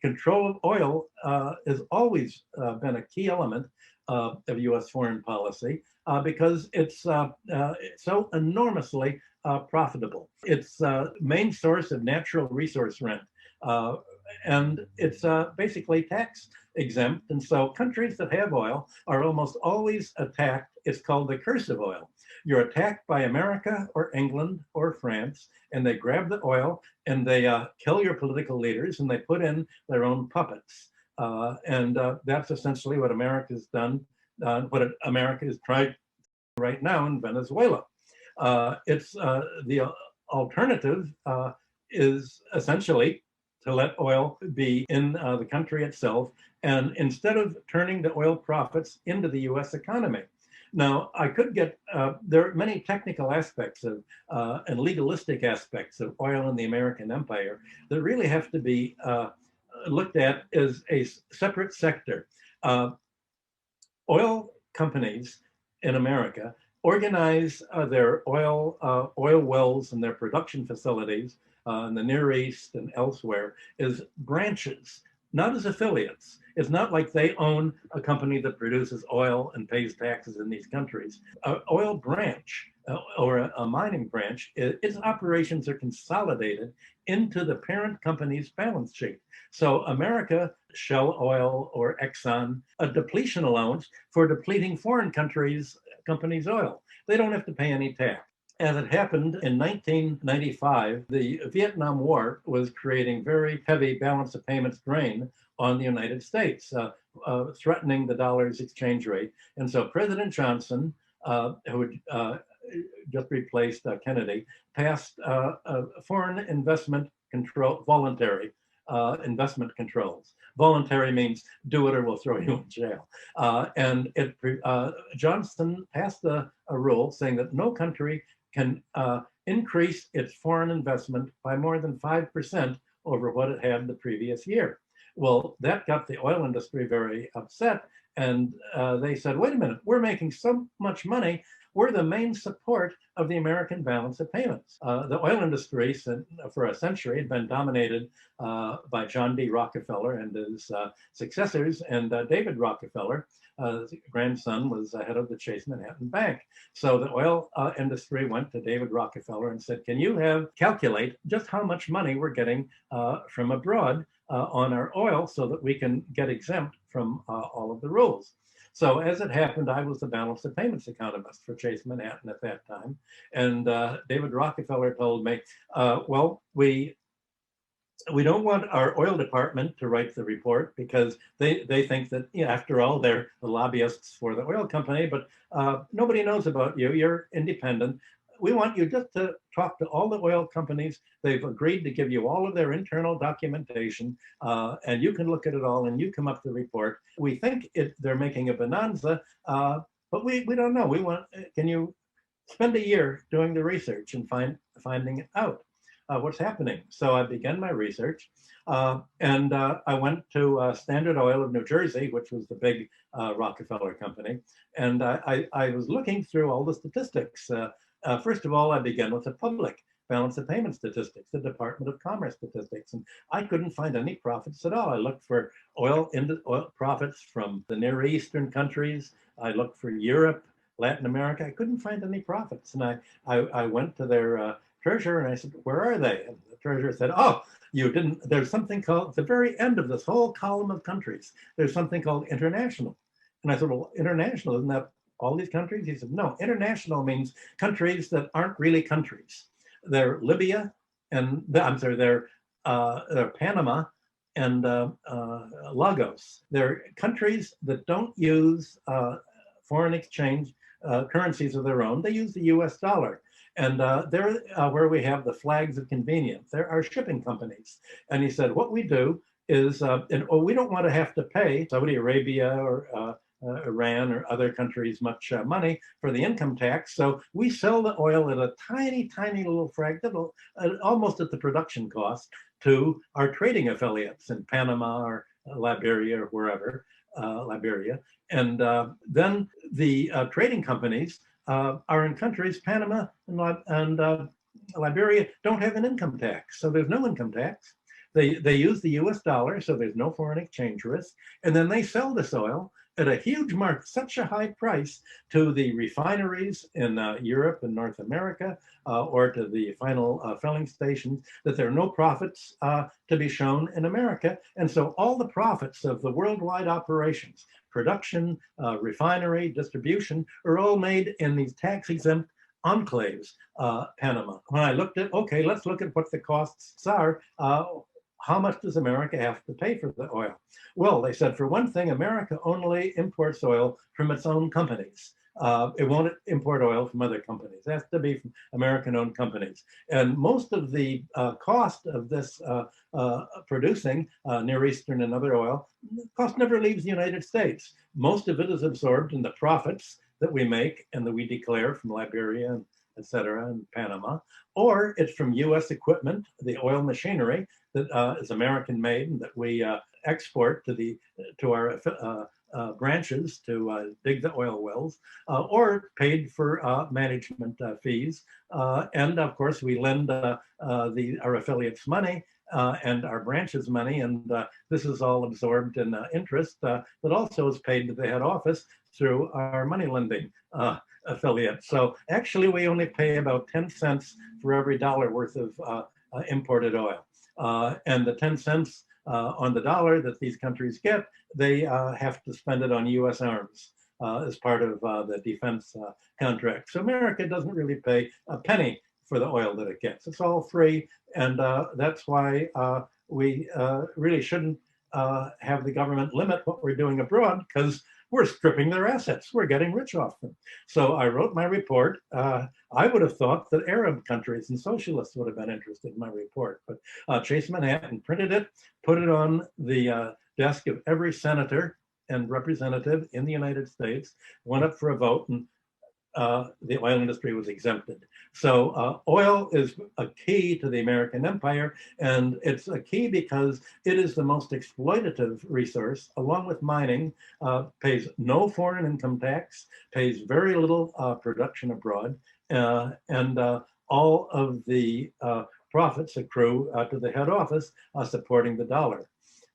control of oil has always been a key element of U.S. foreign policy because it's so enormously profitable. It's main source of natural resource rent. And it's basically tax exempt. And so countries that have oil are almost always attacked. It's called the curse of oil. You're attacked by America or England or France, and they grab the oil and they kill your political leaders and they put in their own puppets. And that's essentially what America's done, America is trying right now in Venezuela. It's the alternative is essentially to let oil be in the country itself, and instead of turning the oil profits into the U.S. economy. Now, I could get, there are many technical aspects of and legalistic aspects of oil in the American empire that really have to be looked at as a separate sector. Oil companies in America organize their oil wells and their production facilities in the Near East and elsewhere as branches, not as affiliates. It's not like they own a company that produces oil and pays taxes in these countries. An oil branch or a mining branch, its operations are consolidated into the parent company's balance sheet. So America, Shell Oil or Exxon, a depletion allowance for depleting foreign companies' oil. They don't have to pay any tax. As it happened in 1995, the Vietnam War was creating very heavy balance of payments drain on the United States, threatening the dollar's exchange rate. And so President Johnson, who had just replaced Kennedy, passed foreign investment control, voluntary investment controls. Voluntary means do it or we'll throw you in jail. And Johnson passed a rule saying that no country can increase its foreign investment by more than 5% over what it had the previous year. Well, that got the oil industry very upset. And they said, wait a minute, we're making so much money. We're the main support of the American balance of payments. The oil industry for a century had been dominated by John D. Rockefeller and his successors, and David Rockefeller, his grandson, was head of the Chase Manhattan Bank. So the oil industry went to David Rockefeller and said, can you calculate just how much money we're getting from abroad on our oil so that we can get exempt from all of the rules. So as it happened, I was the balance of payments economist for Chase Manhattan at that time. And David Rockefeller told me, well, we don't want our oil department to write the report because they think that, after all, they're the lobbyists for the oil company, but nobody knows about you. You're independent. We want you just to talk to all the oil companies. They've agreed to give you all of their internal documentation, and you can look at it all and you come up with the report. We think they're making a bonanza, but we don't know. Can you spend a year doing the research and finding out what's happening? So I began my research, and I went to Standard Oil of New Jersey, which was the big Rockefeller company, and I was looking through all the statistics. First of all, I began with the public balance of payment statistics, the Department of Commerce statistics, and I couldn't find any profits at all. I looked for oil profits from the Near Eastern countries. I looked for Europe, Latin America. I couldn't find any profits, and I went to their treasurer and I said, "Where are they?" And the treasurer said, "Oh, you didn't. There's something called at the very end of this whole column of countries. There's something called international." And I said, "Well, international, isn't that all these countries?" He said, "No, international means countries that aren't really countries. They're Libya and they're Panama and Lagos. They're countries that don't use foreign exchange currencies of their own. They use the US dollar. And they're where we have the flags of convenience. There are shipping companies." And he said, "What we do is, we don't want to have to pay Saudi Arabia or Iran or other countries much money for the income tax. So we sell the oil at a tiny, tiny little fraction, almost at the production cost, to our trading affiliates in Panama or Liberia or wherever, Liberia. And then the trading companies are in countries, Panama and Liberia don't have an income tax. So there's no income tax. They use the US dollar, so there's no foreign exchange risk. And then they sell this oil at a huge mark, such a high price to the refineries in Europe and North America, or to the final filling stations, that there are no profits to be shown in America. And so all the profits of the worldwide operations, production, refinery, distribution, are all made in these tax-exempt enclaves, Panama. When I looked at, okay, let's look at what the costs are. How much does America have to pay for the oil? Well, they said, for one thing, America only imports oil from its own companies. It won't import oil from other companies. It has to be from American-owned companies. And most of the cost of this producing Near Eastern and other oil, cost never leaves the United States. Most of it is absorbed in the profits that we make and that we declare from Liberia and et cetera, in Panama, or it's from US equipment, the oil machinery that is American made and that we export to our branches to dig the oil wells, or paid for management fees. And of course, we lend our affiliates money and our branches money, and this is all absorbed in interest that also is paid to the head office through our money lending affiliate. So actually, we only pay about 10 cents for every dollar worth of imported oil. And the 10 cents on the dollar that these countries get, they have to spend it on US arms as part of the defense contract. So America doesn't really pay a penny for the oil that it gets. It's all free, and that's why we really shouldn't have the government limit what we're doing abroad, because we're stripping their assets. We're getting rich off them. So I wrote my report. I would have thought that Arab countries and socialists would have been interested in my report, but Chase Manhattan printed it, put it on the desk of every senator and representative in the United States, went up for a vote, and the oil industry was exempted. So oil is a key to the American empire, and it's a key because it is the most exploitative resource, along with mining, pays no foreign income tax, pays very little production abroad, and all of the profits accrue to the head office supporting the dollar.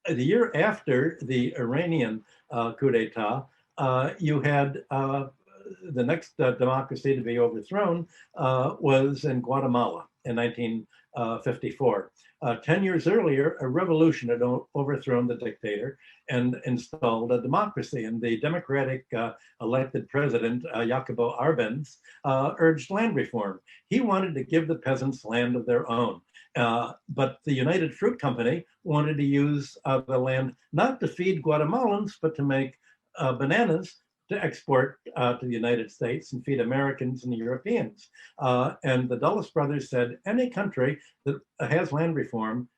The year after the Iranian coup d'etat, you had the next democracy to be overthrown was in Guatemala in 1954. 10 years earlier, a revolution had overthrown the dictator and installed a democracy. And the democratic elected president, Jacobo Arbenz, urged land reform. He wanted to give the peasants land of their own. But the United Fruit Company wanted to use the land not to feed Guatemalans, but to make bananas to export to the United States and feed Americans and Europeans. And the Dulles brothers said, any country that has land reform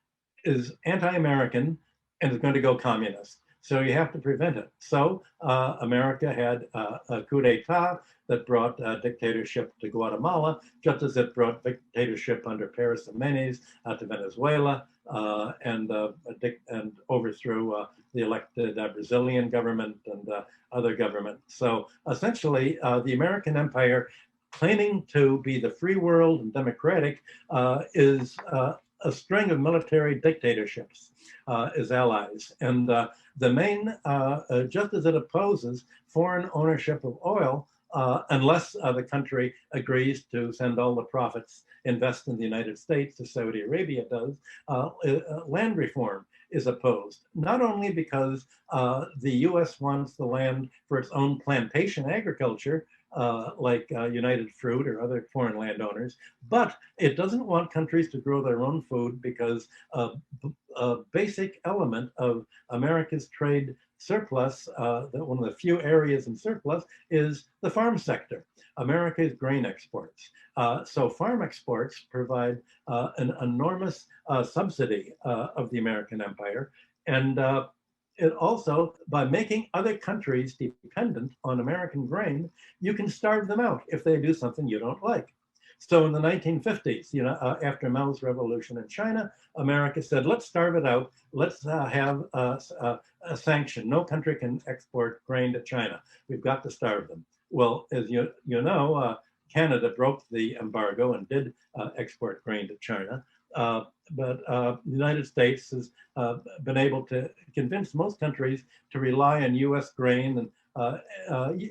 is anti-American and is going to go communist. So you have to prevent it. So America had a coup d'etat that brought dictatorship to Guatemala, just as it brought dictatorship under Pérez Jiménez to Venezuela, and overthrew the elected Brazilian government and other government. So essentially, the American empire, claiming to be the free world and democratic, is a string of military dictatorships as allies. And the main, just as it opposes foreign ownership of oil, unless the country agrees to send all the profits, invest in the United States, as Saudi Arabia does, land reform is opposed, not only because the US wants the land for its own plantation agriculture, like United Fruit or other foreign landowners, but it doesn't want countries to grow their own food because a basic element of America's trade surplus, that one of the few areas in surplus, is the farm sector. America's grain exports. So farm exports provide an enormous subsidy of the American empire. And it also, by making other countries dependent on American grain, you can starve them out if they do something you don't like. So in the 1950s, after Mao's revolution in China, America said, let's starve it out. Let's have a sanction. No country can export grain to China. We've got to starve them. Well, as you know, Canada broke the embargo and did export grain to China. the United States has been able to convince most countries to rely on U.S. grain and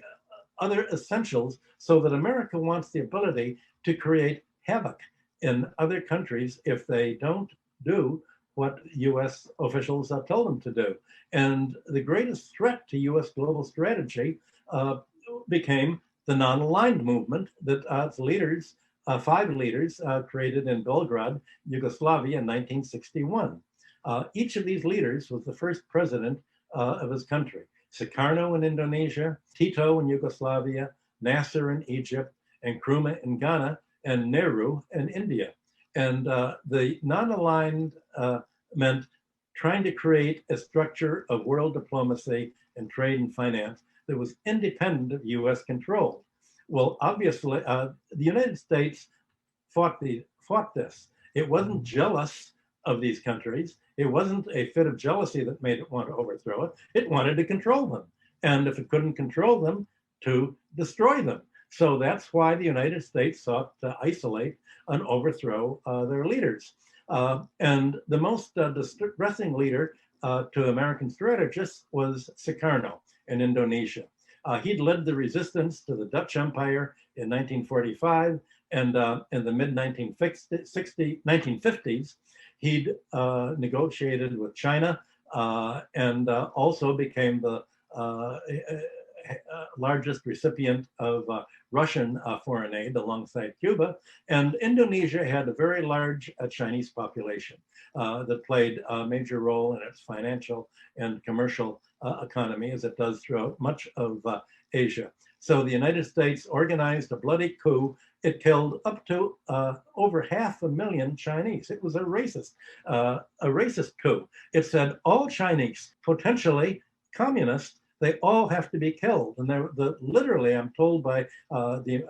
other essentials, so that America wants the ability to create havoc in other countries if they don't do what U.S. officials tell them to do. And the greatest threat to U.S. global strategy became the non-aligned movement that its leaders, 5 leaders, created in Belgrade, Yugoslavia in 1961. Each of these leaders was the first president of his country. Sukarno in Indonesia, Tito in Yugoslavia, Nasser in Egypt, and Nkrumah in Ghana, and Nehru in India. And the non-aligned meant trying to create a structure of world diplomacy and trade and finance that was independent of U.S. control. Well, obviously, the United States fought this. It wasn't jealous of these countries. It wasn't a fit of jealousy that made it want to overthrow it. It wanted to control them. And if it couldn't control them, to destroy them. So that's why the United States sought to isolate and overthrow their leaders. And the most distressing leader to American strategists was Sukarno in Indonesia. He'd led the resistance to the Dutch Empire in 1945, and in the mid-1950s, he'd negotiated with China and also became the largest recipient of Russian foreign aid alongside Cuba. And Indonesia had a very large Chinese population that played a major role in its financial and commercial economy, as it does throughout much of Asia. So the United States organized a bloody coup. It killed up to over 500,000 Chinese. It was a racist coup. It said all Chinese, potentially communist, they all have to be killed. And literally, I'm told by the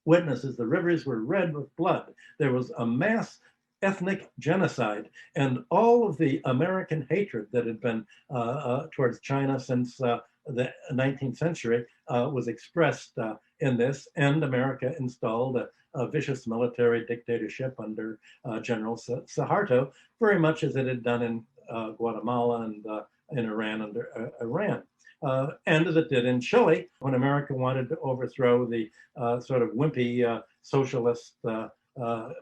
witnesses, the rivers were red with blood. There was a mass ethnic genocide, and all of the American hatred that had been towards China since the 19th century was expressed in this, and America installed a vicious military dictatorship under General Suharto, very much as it had done in Guatemala and in Iran under Iran. And as it did in Chile, when America wanted to overthrow the sort of wimpy socialist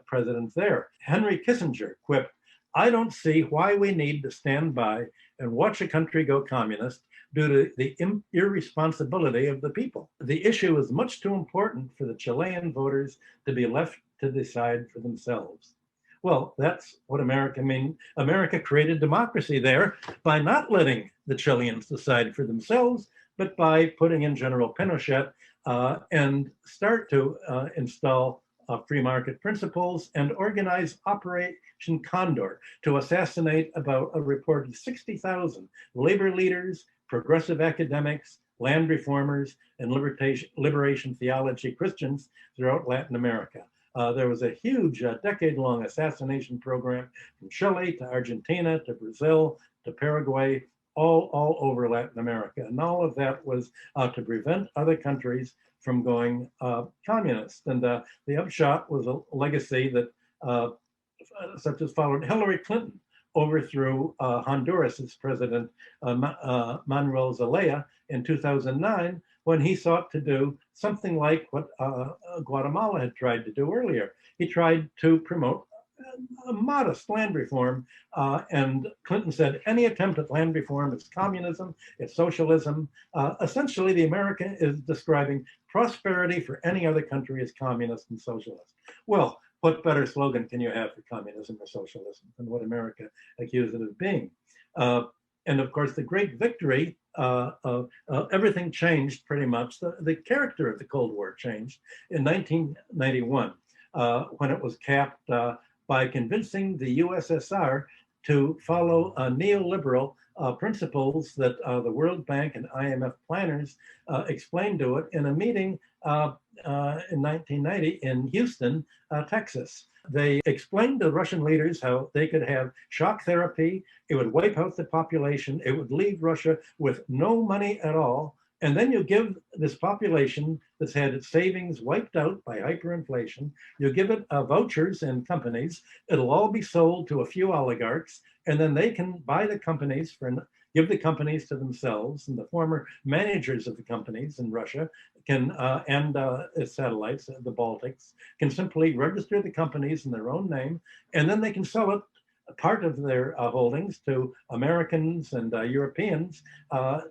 president there. Henry Kissinger quipped, "I don't see why we need to stand by and watch a country go communist due to the irresponsibility of the people. The issue is much too important for the Chilean voters to be left to decide for themselves." Well, that's what America means. America created democracy there by not letting the Chileans decide for themselves, but by putting in General Pinochet and start to install free market principles and organize Operation Condor to assassinate about a reported 60,000 labor leaders, progressive academics, land reformers, and liberation theology Christians throughout Latin America. There was a huge decade-long assassination program from Chile to Argentina to Brazil to Paraguay, all over Latin America. And all of that was to prevent other countries from going communist. And the upshot was a legacy that such as followed. Hillary Clinton overthrew Honduras's president Manuel Zelaya in 2009 when he sought to do something like what Guatemala had tried to do earlier. He tried to promote a modest land reform, and Clinton said any attempt at land reform is communism, it's socialism. Essentially, the American is describing prosperity for any other country as communist and socialist. Well, what better slogan can you have for communism or socialism than what America accused it of being? And of course, the great victory, everything changed pretty much. The character of the Cold War changed in 1991 when it was capped by convincing the USSR to follow neoliberal principles that the World Bank and IMF planners explained to it in a meeting in 1990 in Houston, Texas. They explained to Russian leaders how they could have shock therapy. It would wipe out the population. It would leave Russia with no money at all And then you give this population that's had its savings wiped out by hyperinflation, you give it vouchers and companies. It'll all be sold to a few oligarchs, and then they can buy the companies give the companies to themselves, and the former managers of the companies in Russia can and its satellites, the Baltics, can simply register the companies in their own name, and then they can sell it, part of their holdings, to Americans and Europeans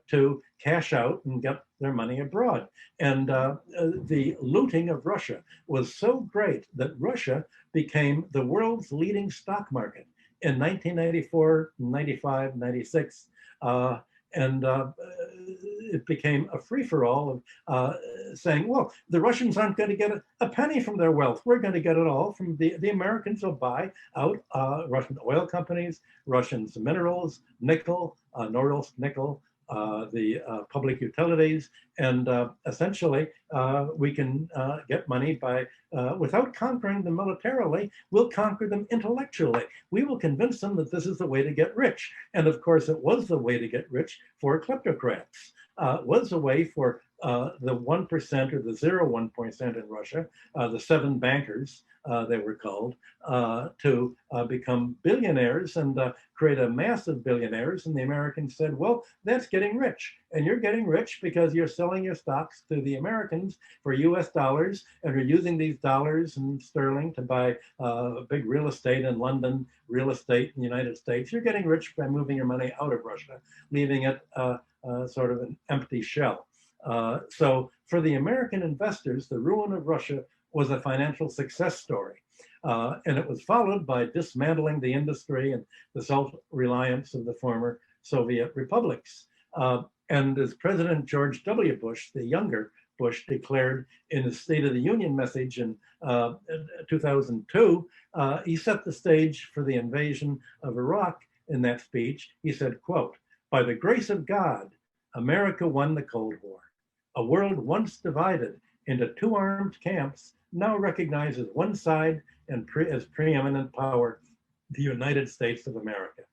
to cash out and get their money abroad. And the looting of Russia was so great that Russia became the world's leading stock market in 1994, 95, 96. And it became a free-for-all of saying, well, the Russians aren't going to get a penny from their wealth. We're going to get it all from the Americans will buy out Russian oil companies, Russian minerals, nickel, Norilsk nickel, the public utilities, and essentially we can get money by, without conquering them militarily, we'll conquer them intellectually. We will convince them that this is the way to get rich. And of course, it was the way to get rich for kleptocrats. It was a way for the 1% or the 0.1% in Russia, the 7 bankers, they were called, to become billionaires and create a massive billionaires. And the Americans said, well, that's getting rich. And you're getting rich because you're selling your stocks to the Americans for US dollars, and you're using these dollars and sterling to buy big real estate in London, real estate in the United States. You're getting rich by moving your money out of Russia, leaving it sort of an empty shell. So for the American investors, the ruin of Russia was a financial success story. And it was followed by dismantling the industry and the self-reliance of the former Soviet republics. And as President George W. Bush, the younger Bush, declared in his State of the Union message in 2002, he set the stage for the invasion of Iraq in that speech. He said, quote, "By the grace of God, America won the Cold War. A world once divided into 2 armed camps now recognizes one side and as preeminent power, the United States of America."